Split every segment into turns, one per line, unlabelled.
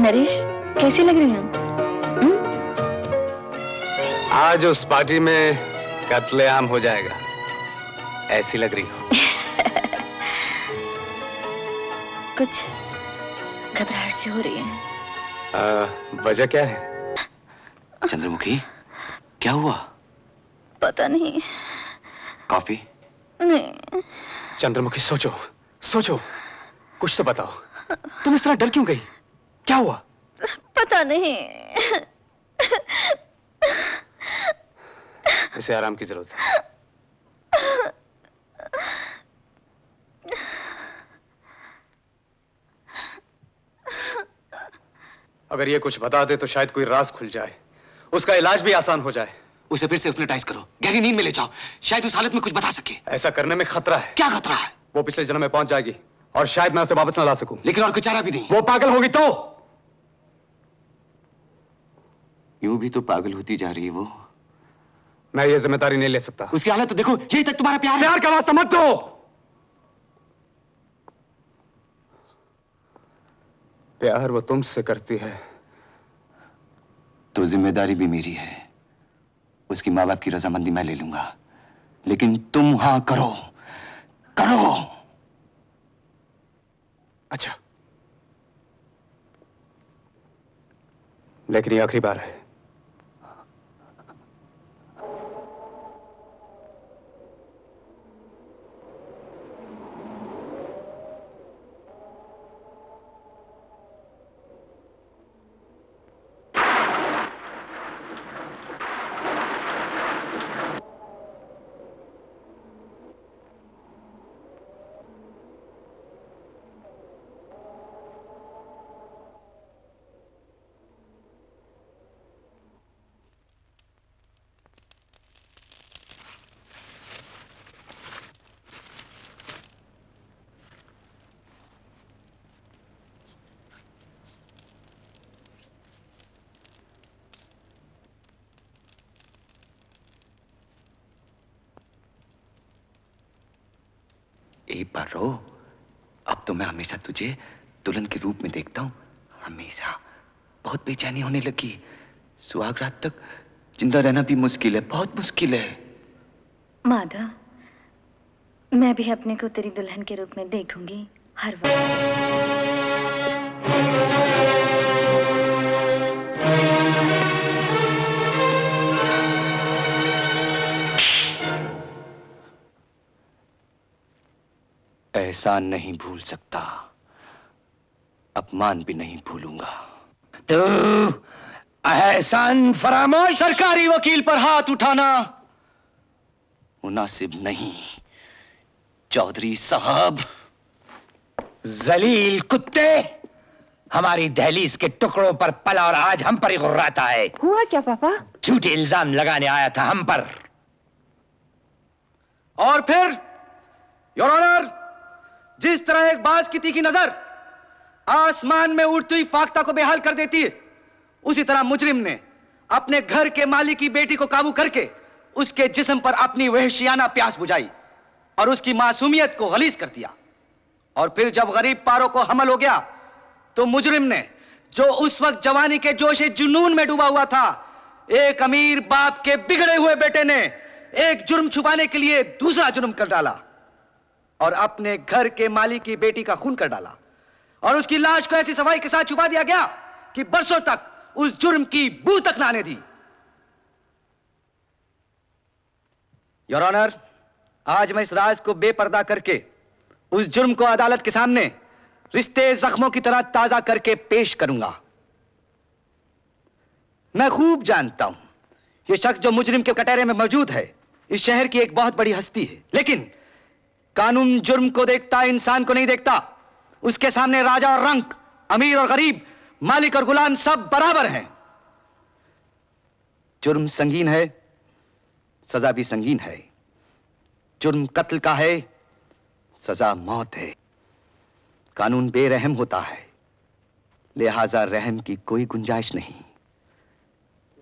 नरेश, कैसी लग रही हैं?
आज उस पार्टी में कत्लेआम हो जाएगा, ऐसी लग रही हो।
कुछ घबराहट सी हो रही है।
वजह क्या है?
चंद्रमुखी, क्या हुआ?
पता नहीं।
कॉफी?
नहीं।
चंद्रमुखी, सोचो सोचो, कुछ तो बताओ। तुम इस तरह डर क्यों गई? क्या हुआ?
पता नहीं।
इसे आराम की जरूरत है। अगर ये कुछ बता दे तो शायद कोई राज खुल जाए, उसका इलाज भी आसान हो जाए।
उसे फिर से हिप्नोटाइज करो, गहरी नींद में ले जाओ, शायद उस हालत में कुछ बता सके।
ऐसा करने में खतरा है।
क्या खतरा है?
वो पिछले जन्म में पहुंच जाएगी और शायद मैं उसे वापस न ला सकूं।
लेकिन और कोई चारा भी नहीं।
वो पागल होगी तो?
यूं भी तो पागल होती जा रही है वो।
मैं ये जिम्मेदारी नहीं ले सकता।
उसकी हालत तो देखो, यही तक तुम्हारा प्यार है।
प्यार का वास्ता मत दो। प्यार वो तुमसे करती है
तो जिम्मेदारी भी मेरी है। उसकी माँ बाप की रजामंदी मैं ले लूंगा, लेकिन तुम हाँ करो, करो।
अच्छा, लेकिन ये आखिरी बार है।
एक बार रो, अब तो मैं हमेशा तुझे दुल्हन के रूप में देखता हूं। हमेशा बहुत बेचैनी होने लगी। सुहाग रात तक जिंदा रहना भी मुश्किल है, बहुत मुश्किल है।
माधव, मैं भी अपने को तेरी दुल्हन के रूप में देखूंगी हर वक्त।
एहसान नहीं भूल सकता, अपमान भी नहीं भूलूंगा। तो एहसान फरामोश। सरकारी वकील पर हाथ उठाना मुनासिब नहीं चौधरी साहब।
जलील कुत्ते, हमारी दहलीज के टुकड़ों पर पला और आज हम पर ही गुर्राता है।
हुआ क्या पापा?
झूठे इल्जाम लगाने आया था हम पर।
और फिर योर ऑनर, जिस तरह एक बाज की तीखी नजर आसमान में उड़ती हुई फाख्ता को बेहाल कर देती है, उसी तरह मुजरिम ने अपने घर के मालिक की बेटी को काबू करके उसके जिस्म पर अपनी वहशियाना प्यास बुझाई और उसकी मासूमियत को गलीज कर दिया। और फिर जब गरीब पारों को हमल हो गया तो मुजरिम ने, जो उस वक्त जवानी के जोशे जुनून में डूबा हुआ था, एक अमीर बाप के बिगड़े हुए बेटे ने एक जुर्म छुपाने के लिए दूसरा जुर्म कर डाला और अपने घर के मालिक की बेटी का खून कर डाला और उसकी लाश को ऐसी सफाई के साथ छुपा दिया गया कि बरसों तक उस जुर्म की बू तक ना आने दी। योर ऑनर, आज मैं इस राज को बेपर्दा करके उस जुर्म को अदालत के सामने रिश्ते जख्मों की तरह ताजा करके पेश करूंगा। मैं खूब जानता हूं यह शख्स जो मुजरिम के कटहरे में मौजूद है इस शहर की एक बहुत बड़ी हस्ती है, लेकिन कानून जुर्म को देखता, इंसान को नहीं देखता। उसके सामने राजा और रंक, अमीर और गरीब, मालिक और गुलाम सब बराबर हैं। जुर्म संगीन है, सजा भी संगीन है। जुर्म कत्ल का है, सजा मौत है। कानून बेरहम होता है, लिहाजा रहम की कोई गुंजाइश नहीं।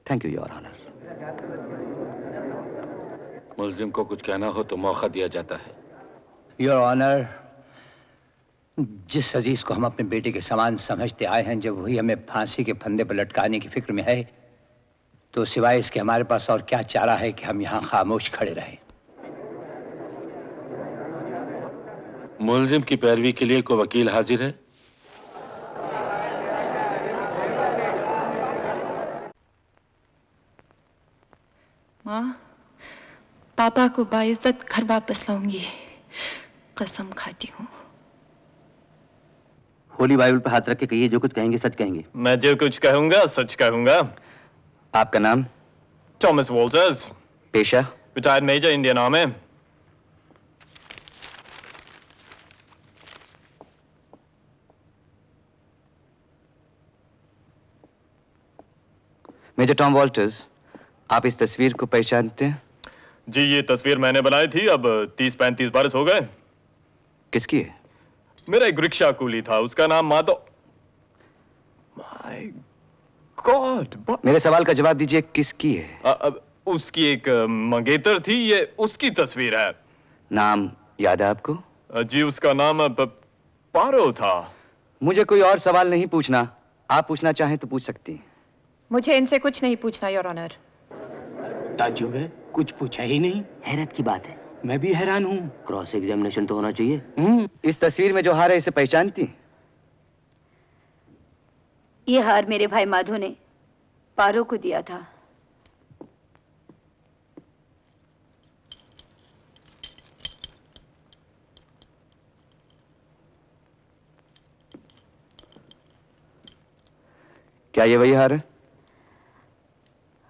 Thank you your honour.
मुल्जिम को कुछ कहना हो तो मौका दिया जाता है।
योर ऑनर, जिस अजीज को हम अपने बेटे के समान समझते आए हैं, जब वही हमें फांसी के फंदे पर लटकाने की फिक्र में है, तो सिवाय इसके हमारे पास और क्या चारा है कि हम यहाँ खामोश खड़े रहें।
मुलजिम की पैरवी के लिए कोई वकील हाजिर है?
माँ, पापा को बाइज्जत घर वापस लाऊंगी, कसम खाती हूँ।
होली बाइबल पर हाथ रख के कहिए, जो कुछ कहेंगे सच कहेंगे।
मैं जो कुछ कहूंगा सच कहूंगा।
आपका नाम?
Thomas Walters.
पेशा?
Retired major, Indian army.
Major Tom Walters, आप इस तस्वीर को पहचानते हैं?
जी, ये तस्वीर मैंने बनाई थी, अब 30-35 बरस हो गए।
किसकी है?
मेरा एक रिक्शा कूली था, उसका नाम माधव। My God!
मेरे सवाल का जवाब दीजिए, किसकी है?
उसकी एक मंगेतर थी, ये उसकी तस्वीर है।
नाम याद है आपको?
जी, उसका नाम पारो था।
मुझे कोई और सवाल नहीं पूछना, आप पूछना चाहें तो पूछ सकती हैं।
मुझे इनसे कुछ नहीं पूछना, योर ऑनर।
ताज्जुब है, कुछ पूछा ही नहीं। हैरत की बात है। मैं भी हैरान हूँ। क्रॉस एग्जामिनेशन तो होना चाहिए।
इस तस्वीर में जो हार है, इसे पहचानती?
ये हार मेरे भाई माधो ने पारो को दिया था।
क्या ये वही हार है?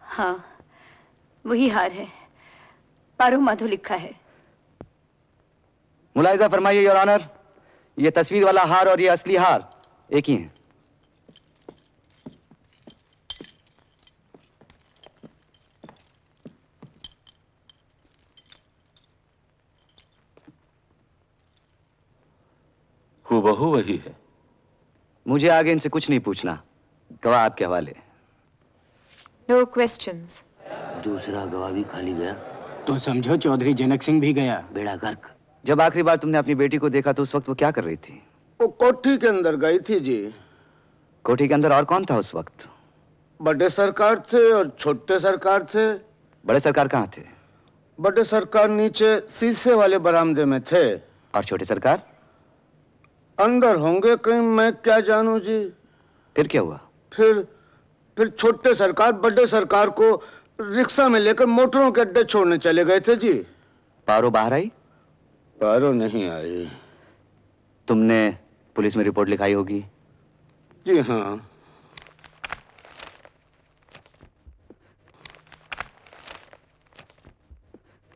हाँ, वही हार है। पारो माधो लिखा है।
मुलाहिजा फरमाइए योर ऑनर, ये तस्वीर वाला हार और ये असली हार एक ही है।
हूबहू वही है।
मुझे आगे इनसे कुछ नहीं पूछना, गवाह आपके हवाले।
No questions.
दूसरा गवाह भी खाली गया तो समझो चौधरी जनक सिंह भी गया। बेड़ा गर्क।
जब आखिरी बार तुमने अपनी बेटी को देखा तो उस वक्त वो क्या कर रही थी?
वो कोठी के अंदर गई थी जी।
कोठी के अंदर और कौन था उस वक्त?
बड़े सरकार थे और छोटे सरकार थे।
बड़े सरकार कहाँ थे?
बड़े सरकार नीचे शीशे वाले बरामदे में थे।
और छोटे सरकार?
अंदर होंगे कहीं, मैं क्या जानूं जी।
फिर क्या हुआ?
फिर छोटे सरकार बड़े सरकार को रिक्शा में लेकर मोटरों के अड्डे छोड़ने चले गए थे जी।
पारो बाहर आई?
पारो नहीं आई।
तुमने पुलिस में रिपोर्ट लिखाई होगी?
जी हाँ।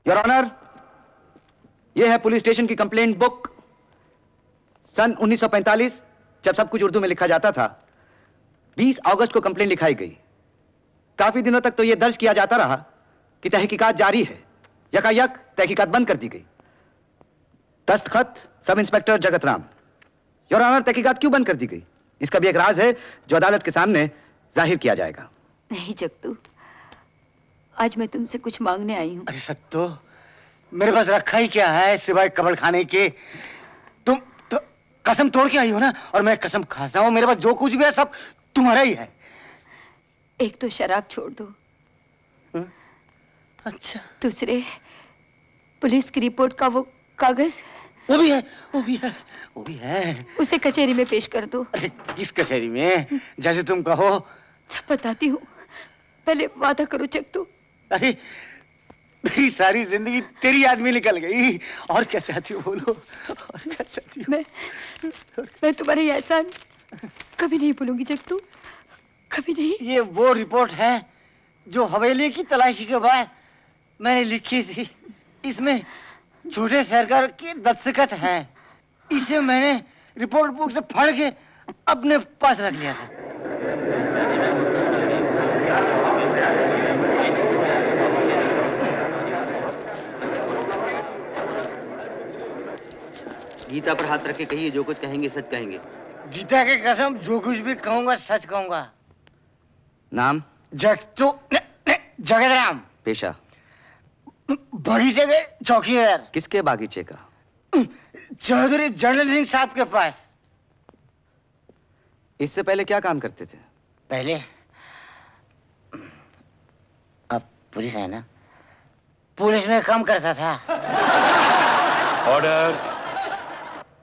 योर ऑनर, यह है पुलिस स्टेशन की कंप्लेंट बुक। सन 1945 जब सब कुछ उर्दू में लिखा जाता था, 20 अगस्त को कंप्लेंट लिखाई गई। काफी दिनों तक तो यह दर्ज किया जाता रहा कि तहकीकात जारी है। यकायक तहकीकात बंद कर दी गई। दस्तखत sub inspector Jagat Ram. Your honour, तहकीकात क्यों बंद कर दी गई, इसका भी एक राज है जो अदालत के सामने जाहिर किया जाएगा।
नहीं जगतू, आज मैं तुमसे कुछ मांगने आई हूँ।
अरे सत्तो, मेरे पास रखा ही क्या है सिवाय कब्र खाने के। तुम तो कसम तोड़ के आई हो ना, और मैं कसम खाता हूँ मेरे पास जो कुछ भी है सब तुम्हारा ही है।
एक तो शराब छोड़ दो।
अच्छा।
दूसरे, पुलिस की रिपोर्ट का वो कागज।
वो भी है, वो भी है, वो भी है।
उसे कचहरी में पेश कर दो।
अरे किस कचहरी में? जैसे तुम कहो।
सब बताती हूँ, पहले वादा करो जगतू।
अरे मेरी सारी जिंदगी तेरी याद में निकल गई। और क्या चाहती हो बोलो, और क्या चाहती हो?
मैं तुम्हारे ये एहसान कभी नहीं भूलूंगी जगतू, कभी नहीं।
ये वो रिपोर्ट है जो हवेली की तलाशी के बाद मैंने लिखी थी। इसमें छोटे सरकार के दस्तखत हैं। इसे मैंने रिपोर्ट बुक से फाड़ के अपने पास रख लिया था। गीता पर हाथ रख के कहिए, जो कुछ कहेंगे सच कहेंगे। गीता के कसम जो कुछ भी कहूंगा सच कहूंगा।
नाम?
जगतराम।
पेशा?
बगीचे के चौकीदार।
किसके बागीचे का?
चौधरी जनरल सिंह साहब के पास।
इससे पहले क्या काम करते थे?
पहले अब पुलिस है ना, पुलिस में काम करता था।
ऑर्डर।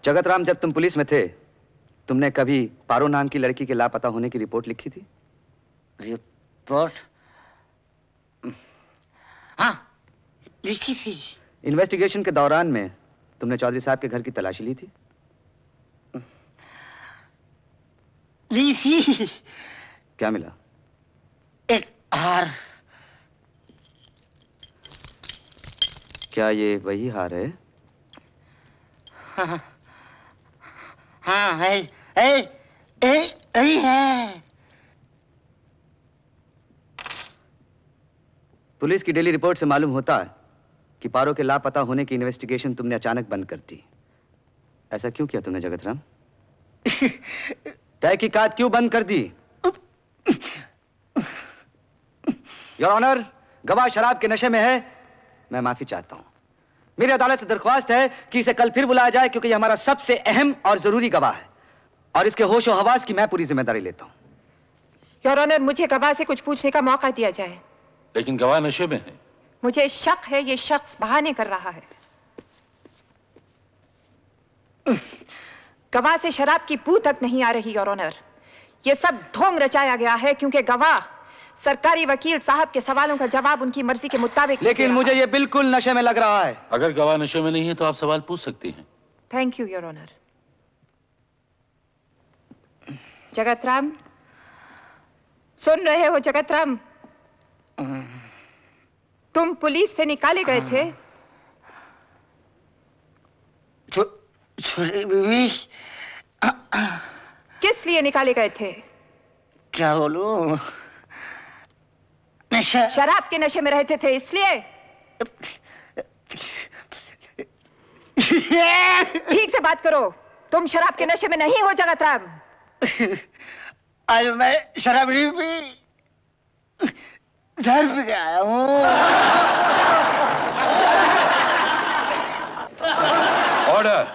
जगत राम, जब तुम पुलिस में थे तुमने कभी पारो नाम की लड़की के लापता होने की रिपोर्ट लिखी थी?
रिपोर्ट? हाँ, लिखी थी।
इन्वेस्टिगेशन के दौरान में तुमने चौधरी साहब के घर की तलाशी ली थी?
ली थी।
क्या मिला?
एक हार।
क्या ये वही हार है?
हाँ, हाँ है, है।
पुलिस की डेली रिपोर्ट से मालूम होता है कि पारो के लापता होने की इन्वेस्टिगेशन तुमने अचानक बंद कर दी। ऐसा क्यों किया तुमने जगत राम? तहकीकात क्यों बंद कर दी? योर ऑनर, गवाह शराब के नशे में है। मैं माफी चाहता हूं। मेरी अदालत से दरख्वास्त है कि इसे कल फिर बुलाया जाए, क्योंकि यह हमारा सबसे अहम और जरूरी गवाह है और इसके होश और हवास की मैं पूरी जिम्मेदारी लेता हूं।
योर ऑनर, मुझे गवाह से कुछ पूछने का मौका दिया जाए।
लेकिन गवाह नशे में है।
मुझे शक है ये शख्स बहाने कर रहा है। गवाह से शराब की बू तक नहीं आ रही योर ऑनर। ये सब ढोंग रचाया गया है, क्योंकि गवाह सरकारी वकील साहब के सवालों का जवाब उनकी मर्जी के मुताबिक।
लेकिन मुझे ये बिल्कुल नशे में लग रहा है।
अगर गवाह नशे में नहीं है तो आप सवाल पूछ सकती हैं।
Thank you your honour. Jagat Ram, सुन रहे हो जगत राम? तुम पुलिस से निकाले गए थे?
छोटी बीवी।
किस लिए निकाले गए थे?
क्या बोलूं? नशा।
शराब के नशे में रहते थे इसलिए? ठीक से बात करो। तुम शराब के नशे में नहीं हो जगत राम।
आज मैं शराब नहीं पी, घर पे आया हूँ।
ऑर्डर।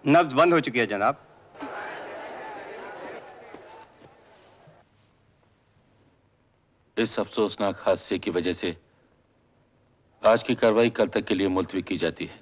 नब्ज बंद हो चुकी है जनाब।
इस अफसोसनाक हादसे की वजह से आज की कार्रवाई कल तक के लिए मुलतवी की जाती है।